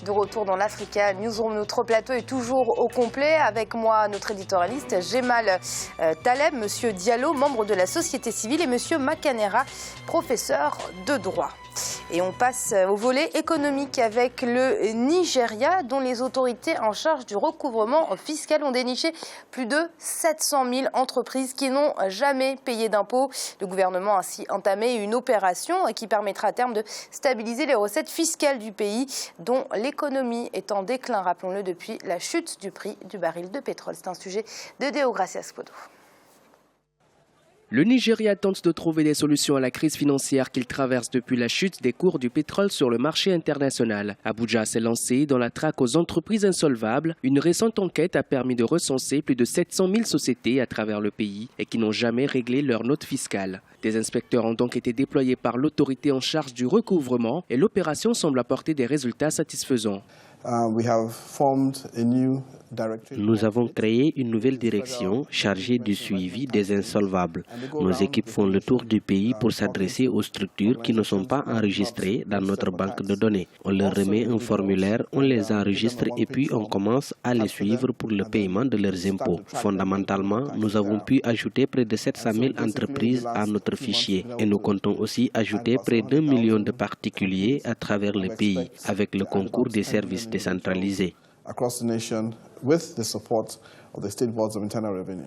De retour dans l'Africa Newsroom, notre plateau est toujours au complet. Avec moi, notre éditorialiste Jemal Taleb, Monsieur Diallo, membre de la société civile, et Monsieur Makanera, professeur de droit. Et on passe au volet économique avec le Nigeria, dont les autorités en charge du recouvrement fiscal ont déniché plus de 700 000 entreprises qui n'ont jamais payé d'impôts. Le gouvernement a ainsi entamé une opération qui permettra à terme de stabiliser les recettes fiscales du pays, dont l'économie est en déclin, rappelons-le, depuis la chute du prix du baril de pétrole. C'est un sujet de Deogracias Podo. Le Nigeria tente de trouver des solutions à la crise financière qu'il traverse depuis la chute des cours du pétrole sur le marché international. Abuja s'est lancé dans la traque aux entreprises insolvables. Une récente enquête a permis de recenser plus de 700 000 sociétés à travers le pays et qui n'ont jamais réglé leur note fiscale. Des inspecteurs ont donc été déployés par l'autorité en charge du recouvrement et l'opération semble apporter des résultats satisfaisants. Nous avons créé une nouvelle direction chargée du suivi des insolvables. Nos équipes font le tour du pays pour s'adresser aux structures qui ne sont pas enregistrées dans notre banque de données. On leur remet un formulaire, on les enregistre et puis on commence à les suivre pour le paiement de leurs impôts. Fondamentalement, nous avons pu ajouter près de 700 000 entreprises à notre fichier et nous comptons aussi ajouter près d'1 million de particuliers à travers le pays avec le concours des services décentralisés.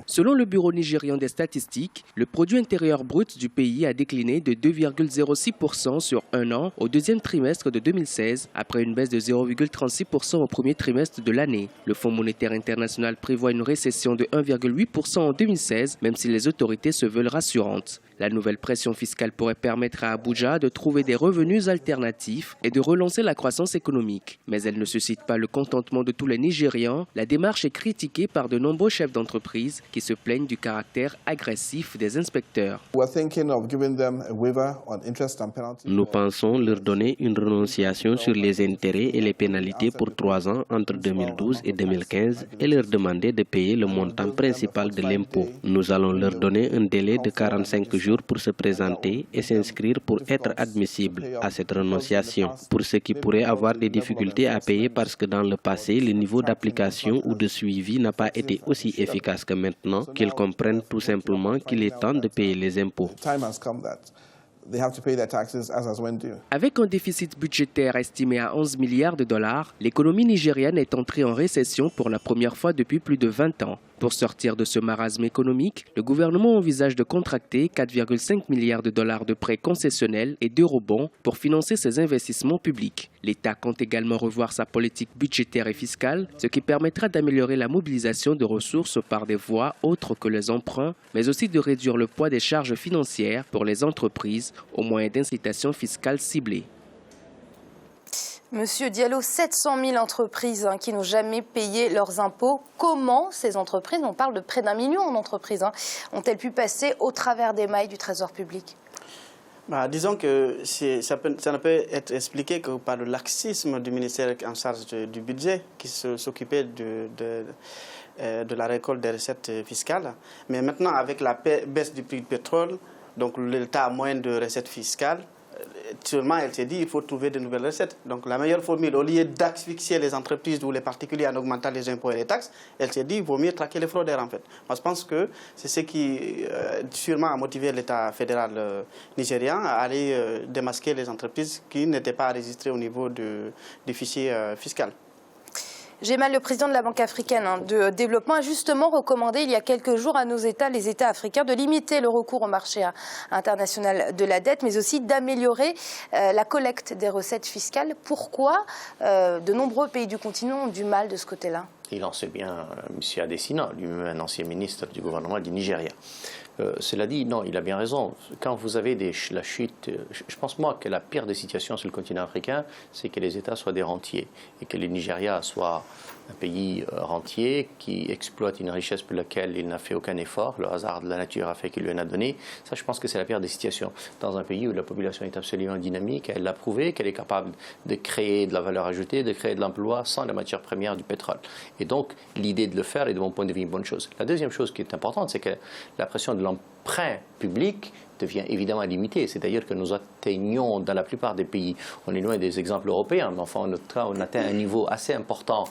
Selon le Bureau nigérian des statistiques, le produit intérieur brut du pays a décliné de 2,06% sur un an au deuxième trimestre de 2016, après une baisse de 0,36% au premier trimestre de l'année. Le Fonds monétaire international prévoit une récession de 1,8% en 2016, même si les autorités se veulent rassurantes. La nouvelle pression fiscale pourrait permettre à Abuja de trouver des revenus alternatifs et de relancer la croissance économique. Mais elle ne suscite pas le contentement de tous les Nigérians. La démarche est critiquée par de nombreux chefs d'entreprise qui se plaignent du caractère agressif des inspecteurs. Nous pensons leur donner une renonciation sur les intérêts et les pénalités pour 3 ans entre 2012 et 2015 et leur demander de payer le montant principal de l'impôt. Nous allons leur donner un délai de 45 jours pour se présenter et s'inscrire pour être admissibles à cette renonciation. Pour ceux qui pourraient avoir des difficultés à payer parce que dans le passé, le niveau d'application ou de suivi n'a pas été aussi efficace que maintenant, qu'ils comprennent tout simplement qu'il est temps de payer les impôts. Avec un déficit budgétaire estimé à 11 milliards de dollars, l'économie nigériane est entrée en récession pour la première fois depuis plus de 20 ans. Pour sortir de ce marasme économique, le gouvernement envisage de contracter 4,5 milliards de dollars de prêts concessionnels et d'eurobonds pour financer ses investissements publics. L'État compte également revoir sa politique budgétaire et fiscale, ce qui permettra d'améliorer la mobilisation de ressources par des voies autres que les emprunts, mais aussi de réduire le poids des charges financières pour les entreprises au moyen d'incitations fiscales ciblées. Monsieur Diallo, 700 000 entreprises qui n'ont jamais payé leurs impôts. Comment ces entreprises, on parle de près d'1 million d'entreprises, ont-elles pu passer au travers des mailles du Trésor public? Disons que ça ne peut être expliqué que par le laxisme du ministère en charge du budget qui s'occupait de la récolte des recettes fiscales. Mais maintenant, avec la baisse du prix du pétrole, donc l'État a moins de recettes fiscales, sûrement elle s'est dit qu'il faut trouver de nouvelles recettes. Donc la meilleure formule, au lieu d'asphyxier les entreprises ou les particuliers en augmentant les impôts et les taxes, elle s'est dit qu'il vaut mieux traquer les fraudeurs en fait. Moi je pense que c'est ce qui sûrement a motivé l'État fédéral nigérian à aller démasquer les entreprises qui n'étaient pas enregistrées au niveau du fichier fiscal. Jemal, le président de la Banque africaine de développement, a justement recommandé il y a quelques jours à nos États, les États africains, de limiter le recours au marché international de la dette, mais aussi d'améliorer la collecte des recettes fiscales. Pourquoi de nombreux pays du continent ont du mal de ce côté-là? Il en sait bien M. Adesina, lui-même un ancien ministre du gouvernement du Nigeria. Cela dit, non, il a bien raison. Quand vous avez la chute, je pense moi que la pire des situations sur le continent africain, c'est que les États soient des rentiers et que le Nigeria soit un pays rentier qui exploite une richesse pour laquelle il n'a fait aucun effort. Le hasard de la nature a fait qu'il lui en a donné. Ça, je pense que c'est la pire des situations. Dans un pays où la population est absolument dynamique, elle l'a prouvé qu'elle est capable de créer de la valeur ajoutée, de créer de l'emploi sans la matière première du pétrole. Et donc, l'idée de le faire est de mon point de vue une bonne chose. La deuxième chose qui est importante, c'est que la pression d'emprunt public devient évidemment limité. C'est-à-dire que nous atteignons, dans la plupart des pays, on est loin des exemples européens, mais enfin, on atteint un niveau assez important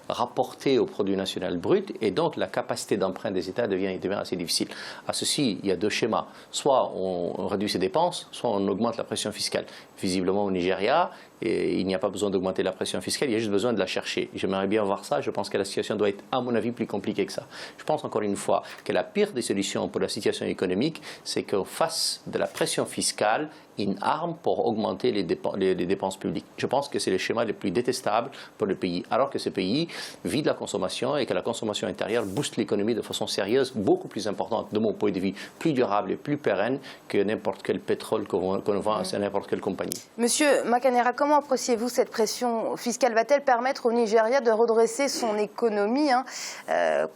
rapporté au produit national brut, et donc la capacité d'emprunt des États devient assez difficile. À ceci, il y a deux schémas. Soit on réduit ses dépenses, soit on augmente la pression fiscale. Visiblement au Nigeria, et il n'y a pas besoin d'augmenter la pression fiscale, il y a juste besoin de la chercher. J'aimerais bien voir ça. Je pense que la situation doit être, à mon avis, plus compliquée que ça. Je pense encore une fois que la pire des solutions pour la situation économique, c'est qu'on fasse de la pression fiscale une arme pour augmenter les dépenses publiques. Je pense que c'est le schéma le plus détestable pour le pays, alors que ce pays vit de la consommation et que la consommation intérieure booste l'économie de façon sérieuse, beaucoup plus importante de mon point de vue, plus durable et plus pérenne que n'importe quel pétrole qu'on vend à n'importe quelle compagnie. Monsieur Makanera, comment appréciez-vous cette pression fiscale? Va-t-elle permettre au Nigeria de redresser son économie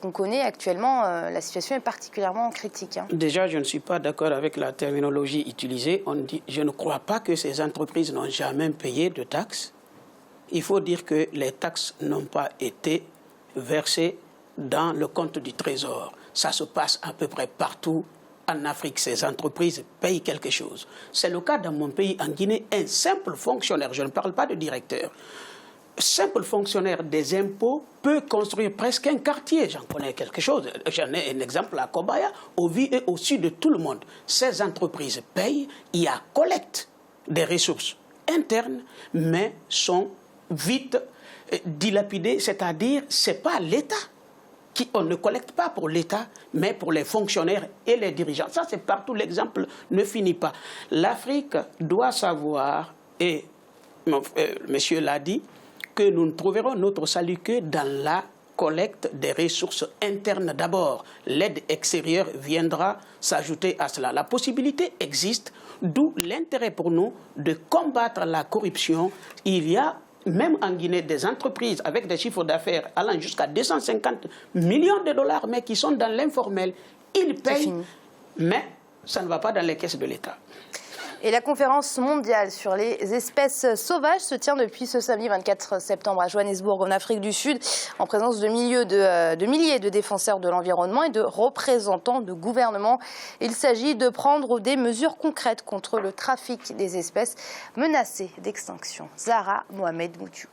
qu'on connaît actuellement? La situation est particulièrement critique. Déjà, je ne suis pas d'accord avec la terminologie utilisée. On dit, je ne crois pas que ces entreprises n'ont jamais payé de taxes. Il faut dire que les taxes n'ont pas été versées dans le compte du Trésor. Ça se passe à peu près partout en Afrique. Ces entreprises payent quelque chose. C'est le cas dans mon pays, en Guinée. Un simple fonctionnaire, je ne parle pas de directeur, simple fonctionnaire des impôts peut construire presque un quartier. J'en connais quelque chose. J'en ai un exemple à Kobaya, au vu et au sud de tout le monde. Ces entreprises payent, il y a collecte des ressources internes, mais sont vite dilapidées, c'est-à-dire ce n'est pas l'État. On ne collecte pas pour l'État, mais pour les fonctionnaires et les dirigeants. Ça, c'est partout, l'exemple ne finit pas. L'Afrique doit savoir, et monsieur l'a dit, que nous ne trouverons notre salut que dans la collecte des ressources internes d'abord. L'aide extérieure viendra s'ajouter à cela. La possibilité existe, d'où l'intérêt pour nous de combattre la corruption. Il y a même en Guinée des entreprises avec des chiffres d'affaires allant jusqu'à 250 millions de dollars, mais qui sont dans l'informel. Ils payent, mais ça ne va pas dans les caisses de l'État. Et la conférence mondiale sur les espèces sauvages se tient depuis ce samedi 24 septembre à Johannesburg, en Afrique du Sud, en présence de milliers de défenseurs de l'environnement et de représentants de gouvernements. Il s'agit de prendre des mesures concrètes contre le trafic des espèces menacées d'extinction. Zahra Mohamed Moutiu.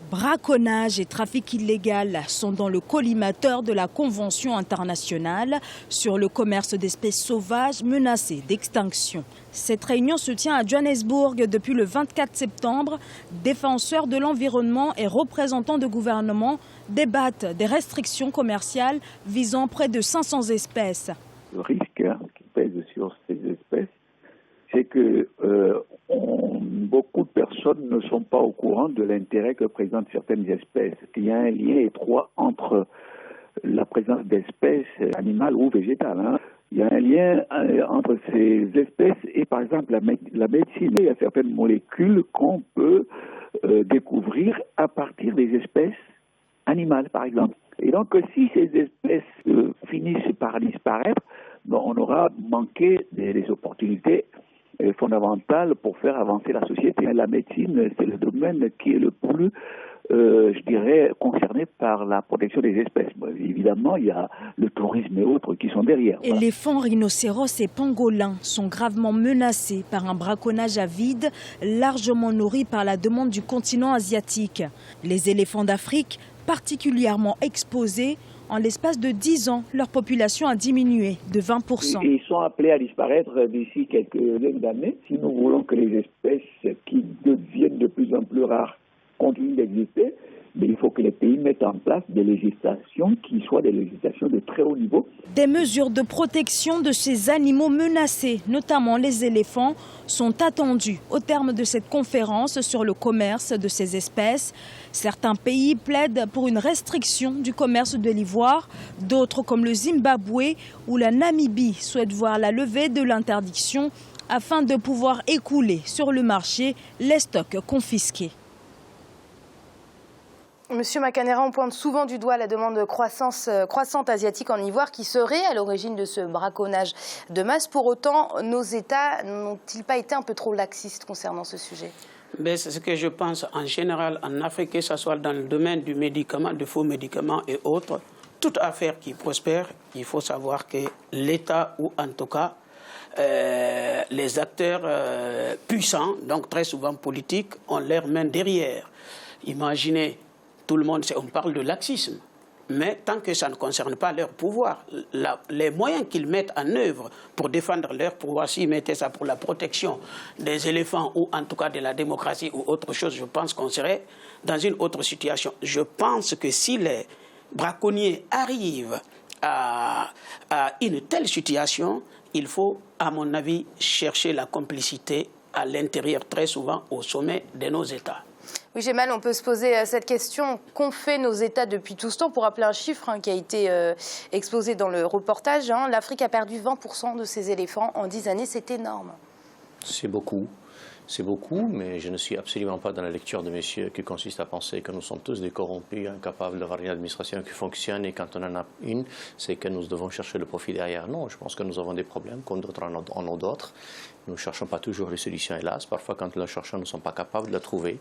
Braconnage et trafic illégal sont dans le collimateur de la Convention internationale sur le commerce d'espèces sauvages menacées d'extinction. Cette réunion se tient à Johannesburg depuis le 24 septembre. Défenseurs de l'environnement et représentants de gouvernements débattent des restrictions commerciales visant près de 500 espèces. Le risque qui pèse sur ces espèces, c'est que beaucoup de personnes ne sont pas au courant de l'intérêt que présentent certaines espèces. Il y a un lien étroit entre la présence d'espèces animales ou végétales. Il y a un lien entre ces espèces et, par exemple, la médecine. Il y a certaines molécules qu'on peut découvrir à partir des espèces animales, par exemple. Et donc, si ces espèces finissent par disparaître, on aura manqué des opportunités fondamentale pour faire avancer la société. La médecine, c'est le domaine qui est le plus, je dirais, concerné par la protection des espèces. Bon, évidemment, il y a le tourisme et autres qui sont derrière. Voilà. Éléphants, rhinocéros et pangolins sont gravement menacés par un braconnage à vide, largement nourri par la demande du continent asiatique. Les éléphants d'Afrique, particulièrement exposés, en l'espace de 10 ans, leur population a diminué de 20%. Ils sont appelés à disparaître d'ici quelques années. Si nous voulons que les espèces qui deviennent de plus en plus rares continuent d'exister, mais il faut que les pays mettent en place des législations qui soient des législations de très haut niveau. Des mesures de protection de ces animaux menacés, notamment les éléphants, sont attendues au terme de cette conférence sur le commerce de ces espèces. Certains pays plaident pour une restriction du commerce de l'ivoire, d'autres comme le Zimbabwe ou la Namibie souhaitent voir la levée de l'interdiction afin de pouvoir écouler sur le marché les stocks confisqués. Monsieur Makanera, on pointe souvent du doigt la demande croissante asiatique en ivoire qui serait à l'origine de ce braconnage de masse. Pour autant, nos États n'ont-ils pas été un peu trop laxistes concernant ce sujet ? Mais c'est ce que je pense en général en Afrique, que ce soit dans le domaine du médicament, de faux médicaments et autres. Toute affaire qui prospère, il faut savoir que l'État, ou en tout cas les acteurs puissants, donc très souvent politiques, ont leurs mains derrière. Imaginez, tout le monde, on parle de laxisme, mais tant que ça ne concerne pas leur pouvoir, les moyens qu'ils mettent en œuvre pour défendre leur pouvoir, s'ils mettaient ça pour la protection des éléphants ou en tout cas de la démocratie ou autre chose, je pense qu'on serait dans une autre situation. Je pense que si les braconniers arrivent à une telle situation, il faut, à mon avis, chercher la complicité à l'intérieur, très souvent au sommet de nos États. Oui, Gemal, on peut se poser cette question. Qu'ont fait nos États depuis tout ce temps? Pour rappeler un chiffre qui a été exposé dans le reportage, l'Afrique a perdu 20% de ses éléphants en 10 années. C'est énorme. C'est beaucoup. C'est beaucoup, mais je ne suis absolument pas dans la lecture de messieurs qui consiste à penser que nous sommes tous des corrompus, incapables d'avoir une administration qui fonctionne, et quand on en a une, c'est que nous devons chercher le profit derrière. Non, je pense que nous avons des problèmes, comme d'autres en ont d'autres. Nous ne cherchons pas toujours les solutions, hélas. Parfois, quand nous la cherchons, nous ne sommes pas capables de la trouver.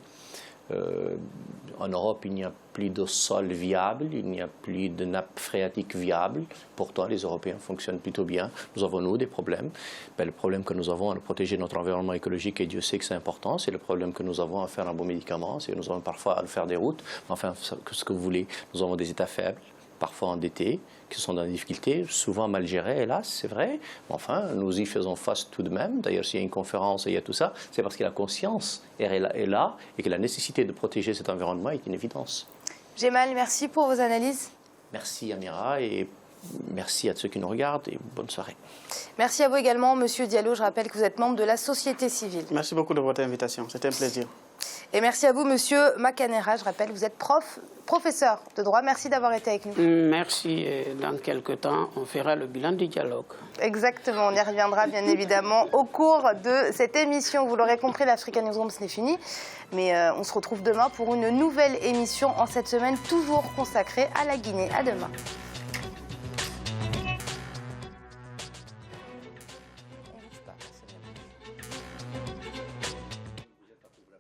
En Europe, il n'y a plus de sol viable, il n'y a plus de nappe phréatique viable. Pourtant, les Européens fonctionnent plutôt bien. Nous avons, nous, des problèmes. Le problème que nous avons à protéger notre environnement écologique, et Dieu sait que c'est important, c'est le problème que nous avons à faire un bon médicament, c'est que nous avons parfois à faire des routes. Enfin, ce que vous voulez, nous avons des États faibles, parfois endettés, qui sont dans des difficultés, souvent mal gérés, hélas, c'est vrai. Mais enfin, nous y faisons face tout de même. D'ailleurs, s'il y a une conférence et il y a tout ça, c'est parce que la conscience est là et que la nécessité de protéger cet environnement est une évidence. Gemal, merci pour vos analyses. Merci Amira, et merci à ceux qui nous regardent, et bonne soirée. Merci à vous également, Monsieur Diallo. Je rappelle que vous êtes membre de la société civile. Merci beaucoup de votre invitation, c'était un plaisir. Et merci à vous, Monsieur Makanera. Je rappelle, vous êtes professeur de droit. Merci d'avoir été avec nous. Merci. Et dans quelques temps, on fera le bilan du dialogue. Exactement. On y reviendra, bien évidemment, au cours de cette émission. Vous l'aurez compris, l'Africa Newsroom, ce n'est fini. Mais on se retrouve demain pour une nouvelle émission en cette semaine, toujours consacrée à la Guinée. À demain.